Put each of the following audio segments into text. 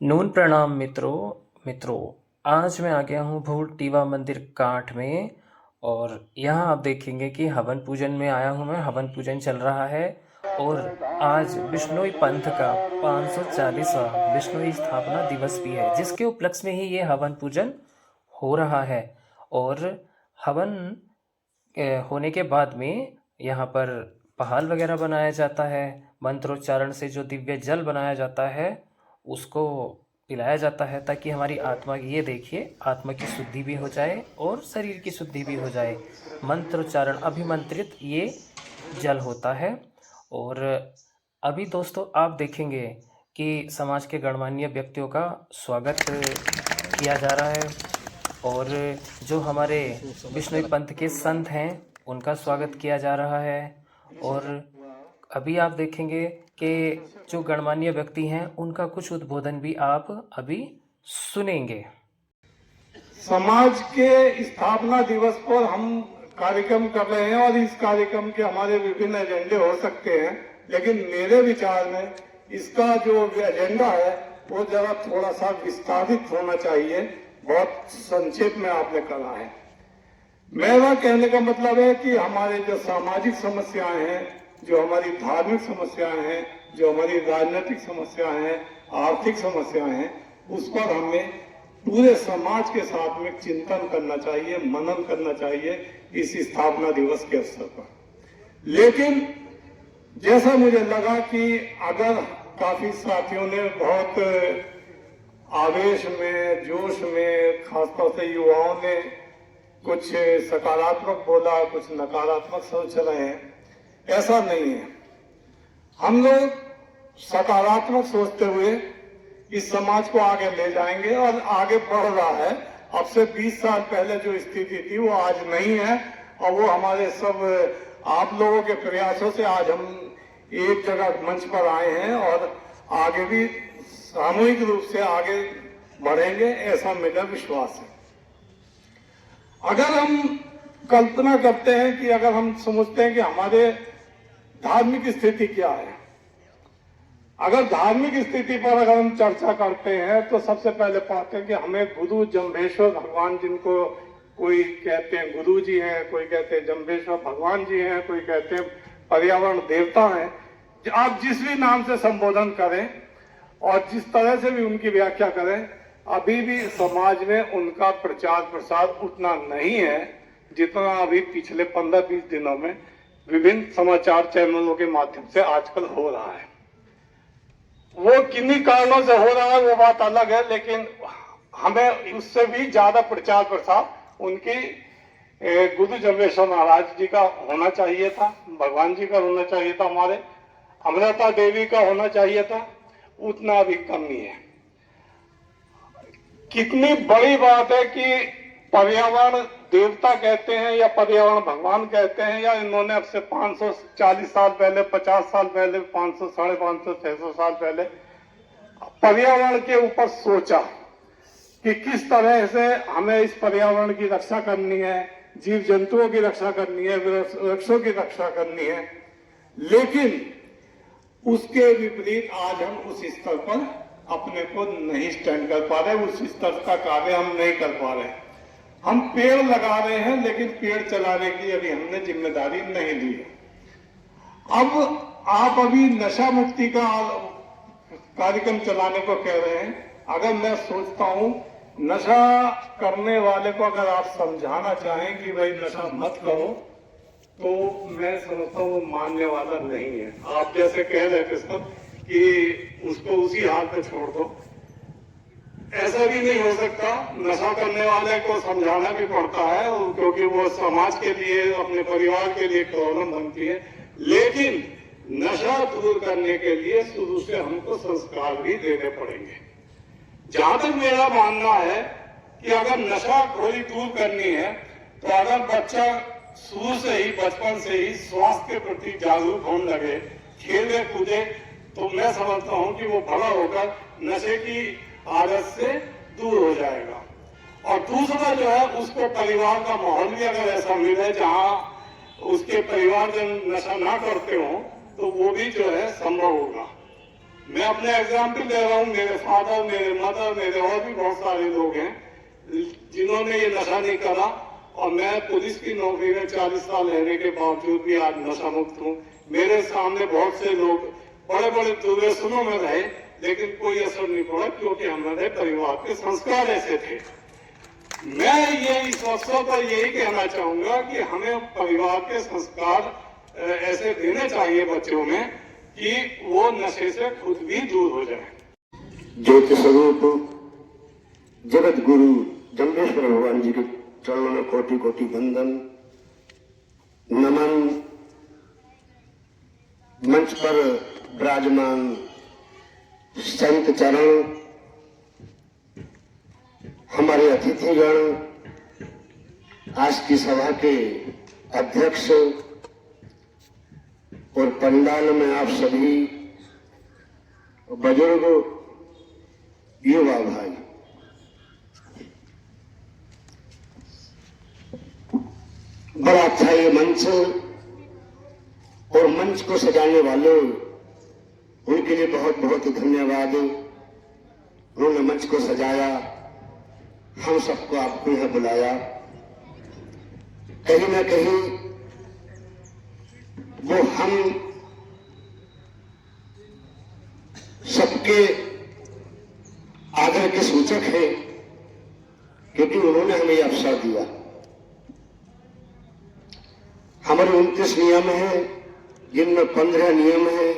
नून प्रणाम मित्रों। आज मैं आ गया हूँ भूलटीवा मंदिर काठ में। और यहाँ आप देखेंगे कि हवन पूजन में आया हूँ मैं। हवन पूजन चल रहा है और आज बिश्नोई पंथ का 540वां बिश्नोई स्थापना दिवस भी है, जिसके उपलक्ष्य में ही ये हवन पूजन हो रहा है। और हवन होने के बाद में यहाँ पर पहाल वगैरह बनाया जाता है। मंत्रोच्चारण से जो दिव्य जल बनाया जाता है उसको पिलाया जाता है, ताकि हमारी आत्मा, ये देखिए, आत्मा की शुद्धि भी हो जाए और शरीर की शुद्धि भी हो जाए। मंत्रोच्चारण अभिमंत्रित ये जल होता है। और अभी दोस्तों आप देखेंगे कि समाज के गणमान्य व्यक्तियों का स्वागत किया जा रहा है और जो हमारे बिश्नोई पंथ के संत हैं उनका स्वागत किया जा रहा है। और अभी आप देखेंगे कि जो गणमान्य व्यक्ति हैं उनका कुछ उद्बोधन भी आप अभी सुनेंगे। समाज के स्थापना दिवस पर हम कार्यक्रम कर रहे हैं और इस कार्यक्रम के हमारे विभिन्न एजेंडे हो सकते हैं, लेकिन मेरे विचार में इसका जो एजेंडा है वो जरा थोड़ा सा विस्तारित होना चाहिए। बहुत संक्षेप में आपने कहा है। मेरा कहने का मतलब है कि हमारे जो सामाजिक समस्याएं हैं, जो हमारी धार्मिक समस्याएं हैं, जो हमारी राजनीतिक समस्याएं हैं, आर्थिक समस्याएं हैं, उस पर हमें पूरे समाज के साथ में चिंतन करना चाहिए, मनन करना चाहिए इस स्थापना दिवस के अवसर पर। लेकिन जैसा मुझे लगा कि अगर काफी साथियों ने बहुत आवेश में, जोश में, खासतौर से युवाओं ने कुछ सकारात्मक बोला, कुछ नकारात्मक सोच रहे हैं, ऐसा नहीं है। हम लोग सकारात्मक सोचते हुए इस समाज को आगे ले जाएंगे और आगे बढ़ रहा है। अब से 20 साल पहले जो स्थिति थी वो आज नहीं है, और वो हमारे सब आप लोगों के प्रयासों से आज हम एक जगह मंच पर आए हैं और आगे भी सामूहिक रूप से आगे बढ़ेंगे, ऐसा मेरा विश्वास है। अगर हम कल्पना करते हैं कि अगर हम समझते हैं कि हमारे धार्मिक स्थिति क्या है, अगर धार्मिक स्थिति पर अगर हम चर्चा करते हैं तो सबसे पहले पाते हैं कि हमें गुरु जम्भेश्वर भगवान, जिनको कोई कहते हैं गुरु जी हैं, कोई कहते हैं जम्भेश्वर भगवान जी हैं, कोई कहते हैं पर्यावरण देवता हैं, आप जिस भी नाम से संबोधन करें और जिस तरह से भी उनकी व्याख्या करें, अभी भी समाज में उनका प्रचार प्रसार उतना नहीं है जितना अभी पिछले 15-20 दिनों में विभिन्न समाचार चैनलों के माध्यम से आजकल हो रहा है। वो किन्हीं कारणों से हो रहा है वो बात अलग है, लेकिन हमें उससे भी ज्यादा प्रचार प्रसार उनकी गुरु जम्भेश्वर महाराज जी का होना चाहिए था, भगवान जी का होना चाहिए था, हमारे अमृता देवी का होना चाहिए था। उतना भी कमी है। कितनी बड़ी बात है कि पर्यावरण देवता कहते हैं या पर्यावरण भगवान कहते हैं, या इन्होंने अब से 540 साल पहले, 50 साल पहले, 500, 550, 600 साल पहले पर्यावरण के ऊपर सोचा कि किस तरह से हमें इस पर्यावरण की रक्षा करनी है, जीव जंतुओं की रक्षा करनी है, वृक्षों की रक्षा करनी है। लेकिन उसके विपरीत आज हम उस स्तर पर अपने को नहीं स्टैंड कर पा रहे, उस स्तर का कार्य हम नहीं कर पा रहे। हम पेड़ लगा रहे हैं लेकिन पेड़ चलाने की अभी हमने जिम्मेदारी नहीं ली है। अब आप अभी नशा मुक्ति का कार्यक्रम चलाने को कह रहे हैं। अगर मैं सोचता हूं नशा करने वाले को अगर आप समझाना चाहें कि भाई नशा मत करो, तो मैं समझता हूँ वो मानने वाला नहीं है। आप जैसे कह रहे थे सब कि उसको उसी हाल पे छोड़ दो, ऐसा भी नहीं हो सकता। नशा करने वाले को समझाना भी पड़ता है, क्योंकि वो समाज के लिए, अपने परिवार के लिए प्रॉब्लम बनती है। लेकिन नशा दूर करने के लिए शुरू से हमको संस्कार भी देने पड़ेंगे। जहां तक मेरा मानना है कि अगर नशाखोरी दूर करनी है तो अगर बच्चा शुरू से ही, बचपन से ही स्वास्थ्य के प्रति जागरूक होने लगे, खेले कूदे, तो मैं समझता हूं कि वो बड़ा होकर नशे की आदत से दूर हो जाएगा। और दूसरा जो है, उसको परिवार का माहौल भी अगर ऐसा मिले जहां उसके परिवारजन नशा ना करते हो, तो वो भी जो है संभव होगा। मैं अपने एग्जाम्पल दे रहा हूँ, मेरे फादर, मेरे मदर, मेरे और भी बहुत सारे लोग हैं जिन्होंने ये नशा नहीं करा, और मैं पुलिस की नौकरी में 40 साल रहने के बावजूद भी आज नशा मुक्त हूँ। मेरे सामने बहुत से लोग बड़े बड़े दुर्व्यसनों में रहे, लेकिन कोई असर नहीं पड़ा, क्योंकि हमारे परिवार के संस्कार ऐसे थे। मैं ये इस अवसर पर यही कहना चाहूंगा कि हमें परिवार के संस्कार ऐसे देने चाहिए बच्चों में कि वो नशे से खुद भी दूर हो जाए। ज्योति स्वरूप जगत गुरु जम्बेश्वर भगवान जी के चरणों में कोटि कोटि वंदन नमन। मंच पर विराजमान संत चरण, हमारे अतिथिगण, आज की सभा के अध्यक्ष और पंडाल में आप सभी बुजुर्ग, युवा भाई, बड़ा अच्छा ये मंच और मंच को सजाने वालों, उनके लिए बहुत बहुत धन्यवाद। उन्होंने मंच को सजाया, हम सबको आपको यहां बुलाया। कहीं ना कहीं वो हम सबके आदर के सूचक हैं, क्योंकि उन्होंने हमें यह अवसर दिया। हमारे 29 नियम हैं, जिनमें 15 नियम हैं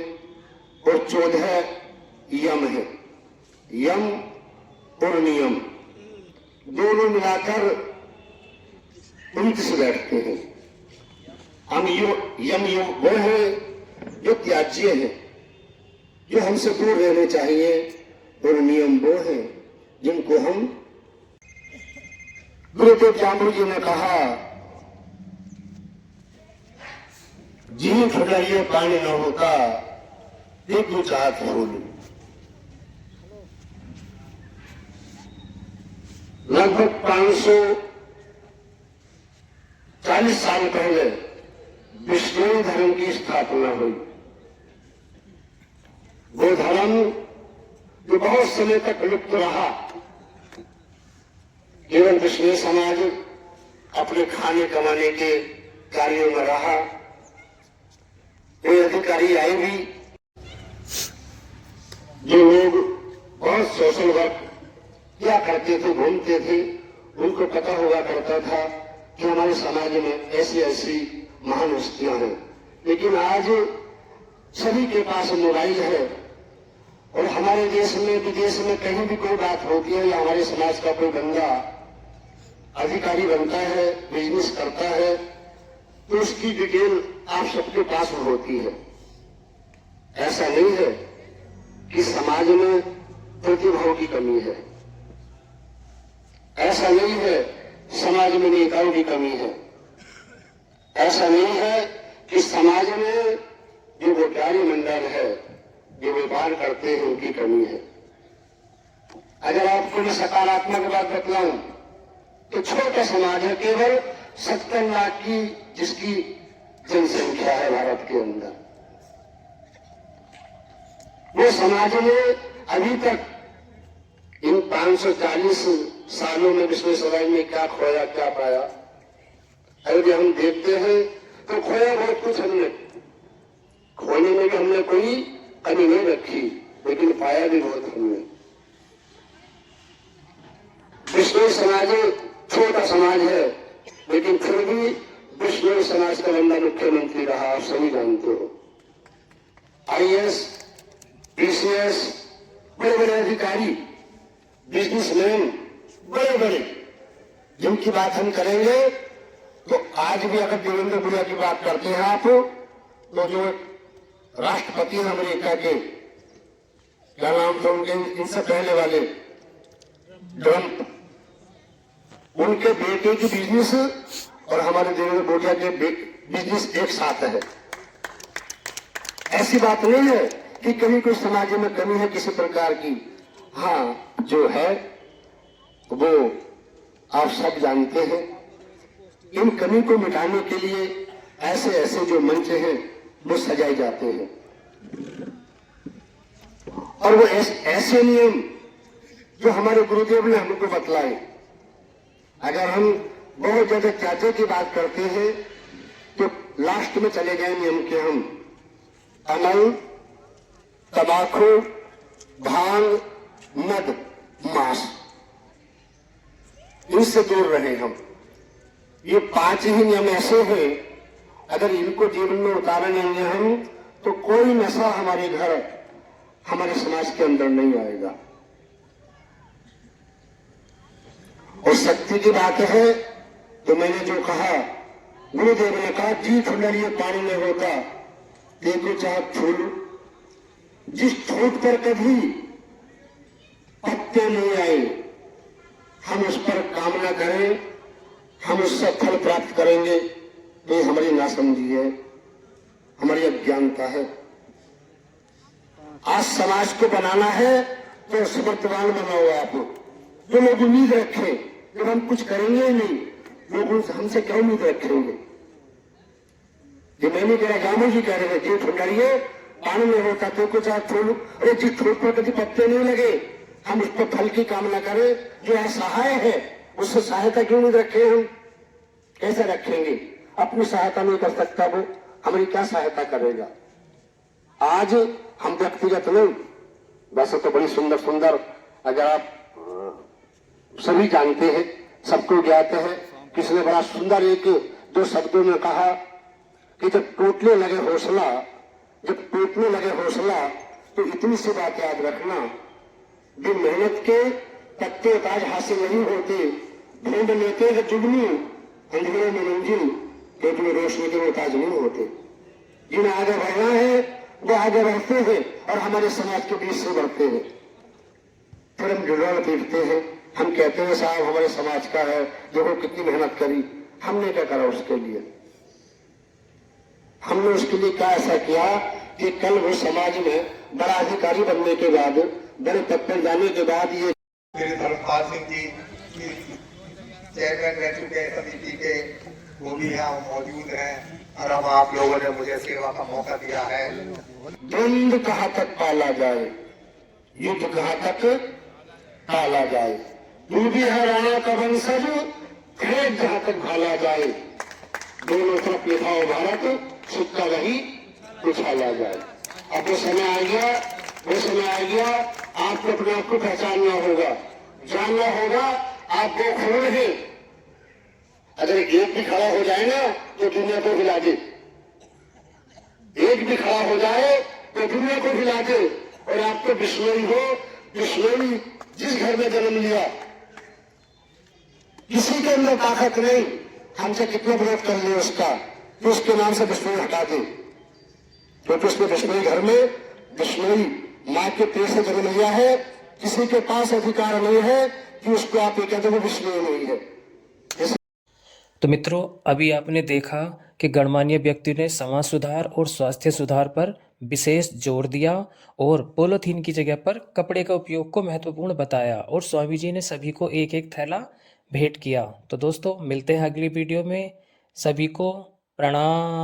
और 14 यम है। यम और नियम दोनों मिलाकर 29 बैठते हैं। हम यम वो है जो त्याज्य है, जो हमसे दूर रहने चाहिए, और नियम वो है जिनको हम, गुरुदेव जाम्बू जी ने कहा, जी फुलाइए पानी न होता, देखो चाहत फूल। लगभग 540 साल पहले विष्णु धर्म की स्थापना हुई। वो धर्म जो बहुत समय तक लुप्त रहा, केवल विष्णु समाज अपने खाने कमाने के कार्यों में रहा। कोई अधिकारी आए भी, जो लोग बहुत सोशल वर्क क्या करते थे, घूमते थे, उनको पता हुआ करता था कि हमारे समाज में ऐसी ऐसी महान हस्तियां हैं। लेकिन आज सभी के पास मोबाइल है, और हमारे देश में विदेश में कहीं भी कोई बात होती है, या हमारे समाज का कोई बंदा अधिकारी बनता है, बिजनेस करता है, तो उसकी डिटेल आप सबके पास होती है। ऐसा नहीं है कि समाज में प्रतिभाओं की कमी है, ऐसा नहीं है समाज में नेताओं की कमी है, ऐसा नहीं है कि समाज में जो व्यापारी मंडल है, जो व्यापार करते हैं, उनकी कमी है। अगर आपको मैं सकारात्मक बात बतलाऊं तो छोटा समाज है, केवल 70 लाख की जिसकी जनसंख्या है भारत के अंदर। वो समाज ने अभी तक इन 540 सालों में विश्व समाज में क्या खोया, क्या पाया? अगर हम देखते हैं तो खोया बहुत कुछ हमने, खोने में भी हमने कोई कमी नहीं रखी, लेकिन पाया भी बहुत हमने। विष्णु समाज छोटा समाज है, लेकिन फिर भी विष्णु समाज का बंदा मुख्यमंत्री रहा, आप सभी जानते हो। IAS, PCS, बड़े बड़े अधिकारी, बिजनेसमैन, बड़े बड़े, जिनकी बात हम करेंगे तो आज भी अगर देवेंद्र भैया की बात करते हैं आप, तो जो राष्ट्रपति हैं अमेरिका के, क्या नाम था उनके, इनसे पहले वाले ट्रंप, उनके बेटे की बिजनेस और हमारे देवेंद्र भैया के बिजनेस एक साथ है। ऐसी बात नहीं है कि कहीं कोई समाज में कमी है किसी प्रकार की। हाँ, जो है वो आप सब जानते हैं। इन कमी को मिटाने के लिए ऐसे ऐसे जो मंच हैं वो सजाए जाते हैं। और वो ऐसे नियम जो हमारे गुरुदेव ने हमको बतलाए। अगर हम बहुत ज्यादा त्याज्य की बात करते हैं तो लास्ट में चले गए नियम के हम अमल, तंबाकू, भांग, मद, मांस, इनसे दूर रहे हम। ये 5 ही नियम ऐसे हैं, अगर इनको जीवन में उतारे लेंगे हम तो कोई नशा हमारे घर, हमारे समाज के अंदर नहीं आएगा। और शक्ति की बात है तो मैंने जो कहा, गुरुदेव ने कहा जी ठुलरिए पानी में होता देखो चाहे फूल, जिस ठोट पर कभी पत्ते नहीं आए हम उस पर कामना करें, हम उससे फल प्राप्त करेंगे तो ये हमारी नासमझी है, हमारी अज्ञानता है। आज समाज को बनाना है तो समर्थवान बनाओ आप। जो लोग उम्मीद रखें कि हम कुछ करेंगे नहीं, लोग हमसे क्या उम्मीद रखेंगे? ये मैं नहीं कह रहा, गांव जी कह रहे हैं जी ठुलरिए पानी में होता तो कुछ आज छोड़, अरे जिस ठोट पर कभी पत्ते नहीं लगे हम उस पर फल की कामना करें। जो असहाय है उससे सहायता क्यों नहीं रखें? हम कैसे रखेंगे? अपनी सहायता नहीं कर सकता वो हमारी क्या सहायता करेगा? आज हम व्यक्तिगत नहीं, वैसे तो बड़ी सुंदर सुंदर, अगर आप सभी जानते हैं, सबको ज्ञात है, किसने बड़ा सुंदर एक 2 शब्दों में कहा कि जब टूटने लगे हौसला, जब टूटने लगे हौसला तो इतनी सी बात याद रखना, बिन मेहनत के पत्ते ताज हासिल नहीं होते, ढूंढ लेते हैं जुगनू अंधेरे में मंजिल, तो रोशनी के ताज नहीं होते। जिन्हें आगे बढ़ना है वो आगे बढ़ते हैं और हमारे समाज के बीच से बढ़ते हैं। फिर हम जुड़ाव पीटते हैं, हम कहते हैं साहब हमारे समाज का है, देखो कितनी मेहनत करी। हमने क्या करा उसके लिए? हमने उसके लिए क्या ऐसा किया कि कल वो समाज में बड़ा अधिकारी बनने के बाद, बड़े पद पर जाने के बाद ये मेरे धर्मपाल सिंह जी चेयरमैन रह चुके हैं समिति के, वो भी यहाँ मौजूद हैं और अब आप लोगों ने मुझे सेवा का मौका दिया है। द्वंद कहाँ तक पाला जाए, युद्ध कहाँ तक पाला जाए, तू भी है राणा का वंशज, खेत जहाँ तक भाला जाए, दोनों तरफ लिखा हो भारत, सिक्का वही उछाला जाए। अब वो समय आ गया, वो समय आ गया, आपको अपने आप को पहचानना होगा, जानना होगा आप वो कौन है। अगर एक भी खड़ा हो जाए ना तो दुनिया को हिला दे, एक भी खड़ा हो जाए तो दुनिया को हिला दे। और आप तो बिश्नोई हो, बिश्नोई जिस घर में जन्म लिया, किसी के अंदर ताकत नहीं, हमसे कितना विरोध कर लिया उसका, तो उसके नाम से बिश्नोई हटा दे। क्योंकि उसने बिश्नोई घर में, बिश्नोई माँ के पेट से जन्म लिया है, किसी के पास अधिकार नहीं है कि उसको आप ये कहते हो बिश्नोई नहीं है। तो मित्रों, अभी आपने देखा कि गणमान्य व्यक्ति ने समाज सुधार और स्वास्थ्य सुधार पर विशेष जोर दिया और पॉलीथीन की जगह पर कपड़े का उपयोग को महत्वपूर्ण बताया और स्वामी जी ने सभी को एक एक थैला भेंट किया। तो दोस्तों, मिलते हैं अगली वीडियो में। सभी को प्रणाम।